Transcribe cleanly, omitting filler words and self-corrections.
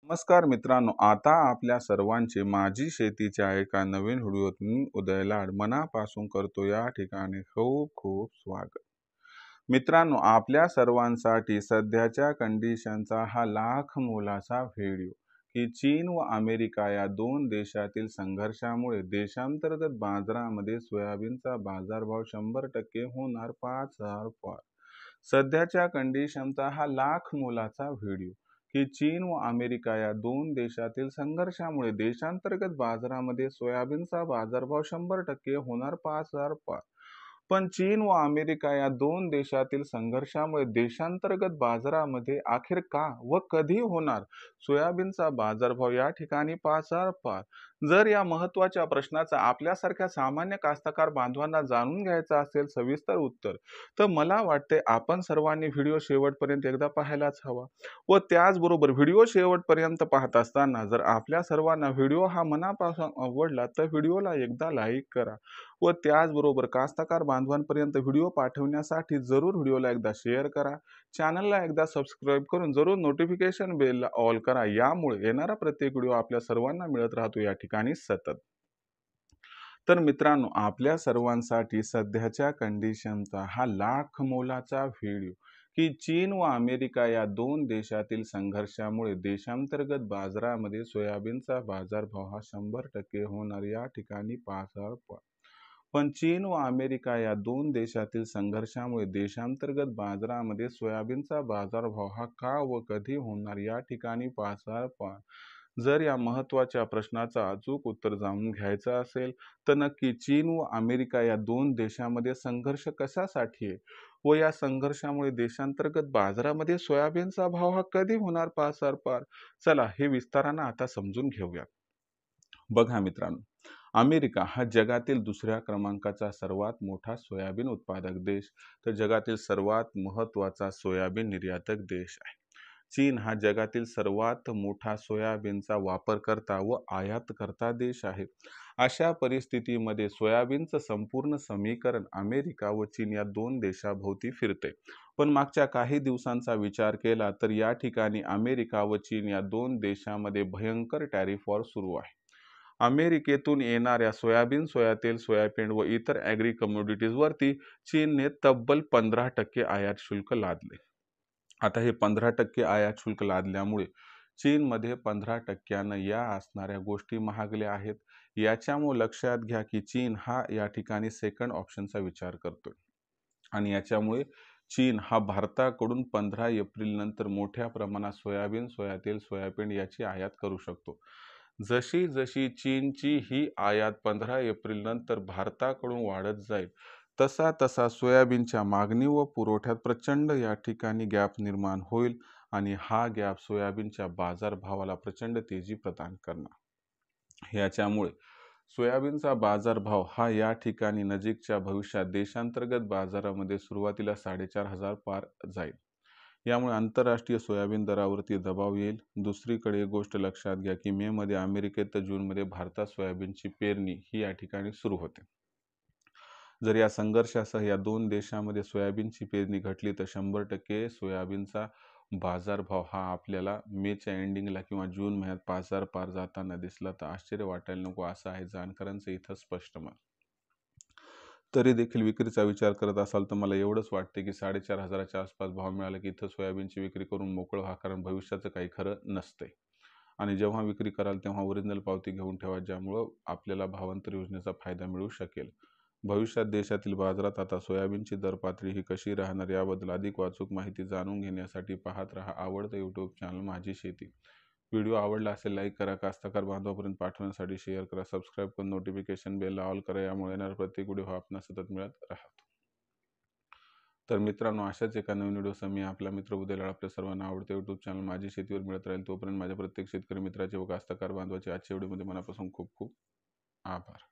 नमस्कार मित्रांनो, आता आपल्या सर्वांचे माझी शेतीच्या एका नवीन व्हिडिओत मी उदय लाड मनापासून करतो या ठिकाणी खूप खूप स्वागत. मित्रांनो, आपल्या सर्वांसाठी सध्याच्या कंडिशनचा हा लाख मोलाचा व्हिडिओ की चीन व अमेरिका या दोन देशातील संघर्षामुळे देशांतर्गत बाजारामध्ये सोयाबीनचा बाजारभाव 100% होणार 5,000 पार. सध्याच्या कंडिशनचा हा लाख मोलाचा व्हिडिओ की चीन व अमेरिका या दोन देशातील संघर्षामुळे देशांतर्गत बाजारामध्ये सोयाबीनचा बाजारभाव 100% होणार 5,000 पार. पण चीन व अमेरिका या दोन देशातील संघर्षामुळे देशांतर्गत बाजारामध्ये अखेर का व कधी होणार सोयाबीनचा बाजारभाव या ठिकाणी 5,000 पार. जर या महत्त्वाच्या प्रश्नाचा आपल्यासारख्या सामान्य कास्तकार बांधवांना जाणून घ्यायचं असेल सविस्तर उत्तर, तर मला वाटते आपण सर्वांनी व्हिडिओ शेवटपर्यंत एकदा पाहायलाच हवा. व त्याचबरोबर व्हिडिओ शेवटपर्यंत पाहत असताना जर आपल्या सर्वांना व्हिडिओ हा मनापासून आवडला तर व्हिडिओला एकदा लाईक करा व त्याचबरोबर कास्तकार बांधवांपर्यंत व्हिडिओ पाठवण्यासाठी जरूर व्हिडिओला एकदा शेअर करा. चॅनलला एकदा सबस्क्राईब करून जरूर नोटिफिकेशन बेलला ऑल करा. यामुळे येणारा प्रत्येक व्हिडिओ आपल्या सर्वांना मिळत राहतो या ठिकाणी सतत. तर मित्रांनो, आपल्या सर्वांसाठी सध्याच्या कंडिशनचा हा लाख मोलाचा व्हिडिओ की चीन व अमेरिका या दोन देशातील संघर्षामुळे देशांतर्गत बाजारामध्ये सोयाबीनचा बाजारभाव हा 100% होणार या ठिकाणी 5,000 पार. पण चीन व अमेरिका या दोन देशातील संघर्षामुळे देशांतर्गत बाजारामध्ये सोयाबीनचा बाजारभाव हा का व कधी होणार या ठिकाणी 5,000 पार. जर या महत्त्वाच्या प्रश्नाचं अचूक उत्तर जाणून घ्यायचं असेल तर नक्की चीन व अमेरिका या दोन देशांमध्ये संघर्ष कशासाठी आहे व या संघर्षामुळे देशांतर्गत बाजारामध्ये सोयाबीनचा भाव हा कधी होणार 5,000 पार. चला हे विस्तारानं आता समजून घेऊया. बघा मित्रांनो, अमेरिका हा जगातील दुसऱ्या क्रमांकाचा सर्वात मोठा सोयाबीन उत्पादक देश तर जगातील सर्वात महत्त्वाचा सोयाबीन निर्यातक देश आहे. चीन हा जगातील सर्वात मोठा सोयाबीनचा वापरकर्ता व आयातकर्ता देश आहे. अशा परिस्थितीमध्ये सोयाबीनचं संपूर्ण समीकरण अमेरिका व चीन या दोन देशाभोवती फिरते. पण मागच्या काही दिवसांचा विचार केला तर या ठिकाणी अमेरिका व चीन या दोन देशांमध्ये भयंकर टॅरिफ वॉर सुरू आहे. अमेरिकेतून येणाऱ्या सोयाबीन, सोयातेल, सोयाबीन व इतर ॲग्री कमोडिटीजवरती चीनने तब्बल 15% आयात शुल्क लादले. आता हे 15% आयात शुल्क लादल्यामुळे चीनमध्ये 15% या असणाऱ्या गोष्टी महागल्या आहेत. याच्यामुळे लक्षात घ्या की चीन हा या ठिकाणी सेकंड ऑप्शनचा विचार करतोय आणि याच्यामुळे चीन हा भारताकडून 15 एप्रिल नंतर मोठ्या प्रमाणात सोयाबीन, सोयातेल, सोयाबीन याची आयात करू शकतो. जशी जशी चीनची ही आयात 15 एप्रिल नंतर भारताकडून वाढत जाईल तसा तसा सोयाबीनच्या मागणी व पुरवठ्यात प्रचंड या ठिकाणी गॅप निर्माण होईल आणि हा गॅप सोयाबीनच्या बाजारभावाला प्रचंड तेजी प्रदान करणार. याच्यामुळे सोयाबीनचा बाजारभाव हा या ठिकाणी नजीकच्या भविष्यात देशांतर्गत बाजारामध्ये सुरुवातीला 4,500 पार जाईल. यामुळे आंतरराष्ट्रीय सोयाबीन दरावरती दबाव येईल. दुसरीकडे एक गोष्ट लक्षात घ्या की मे मध्ये अमेरिकेत तर जूनमध्ये भारतात सोयाबीनची पेरणी ही या ठिकाणी सुरू होते. जर या संघर्षासह या दोन देशांमध्ये सोयाबीनची पेरणी घटली तर 100% सोयाबीनचा बाजारभाव हा आपल्याला मेच्या एंडिंगला किंवा जून महिन्यात 5,000 पार जाताना दिसला तर आश्चर्य वाटायला नको असं आहे जाणकारांचं इथं स्पष्ट मत. तरी देखील विक्रीचा विचार करत असाल तर मला एवढंच वाटते की 4,500च्या आसपास भाव मिळाला की इथं सोयाबीनची विक्री करून मोकळं व्हा, कारण भविष्याचं काही खरं नसतंय. आणि जेव्हा विक्री कराल तेव्हा ओरिजिनल पावती घेऊन ठेवा, ज्यामुळं आपल्याला भावांतर योजनेचा फायदा मिळू शकेल. भविष्यात देशातील बाजारात आता सोयाबीनची दर पातळी ही कशी राहणार याबद्दल अधिक वाचूक माहिती जाणून घेण्यासाठी पाहत रहा आवडतं यूट्यूब चॅनल माझी शेती. व्हिडिओ आवडला असेल लाईक करा, कास्तकार बांधवापर्यंत पाठवण्यासाठी शेअर करा, सबस्क्राईब करून नोटिफिकेशन बेलला ऑल करा. यामुळे येणारा प्रत्येक व्हिडिओ हा आपणास सतत मिळत राहतो. तर मित्रांनो, अशाच एका नवीन व्हिडिओसह मी आपला मित्र उदय लाड आपल्या सर्वांना आवडते यूट्यूब चॅनल माझी शेतीवर मिळत राहील. तोपर्यंत माझ्या प्रत्येक शेतकरी मित्राचे व कास्तकार बांधवाचे आजच्या व्हिडिओमध्ये मनापासून खूप खूप आभार.